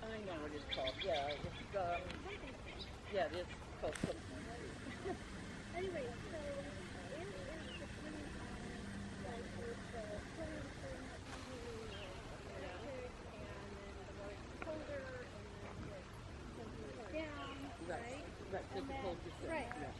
I know what it's called. Yeah, it's yeah, it is called something. Anyway, so it is depending on like with the cooling thing that's really electric and then the more it's colder and then it goes down, Right. right? Right. And then, Difficult to say. right. Yeah.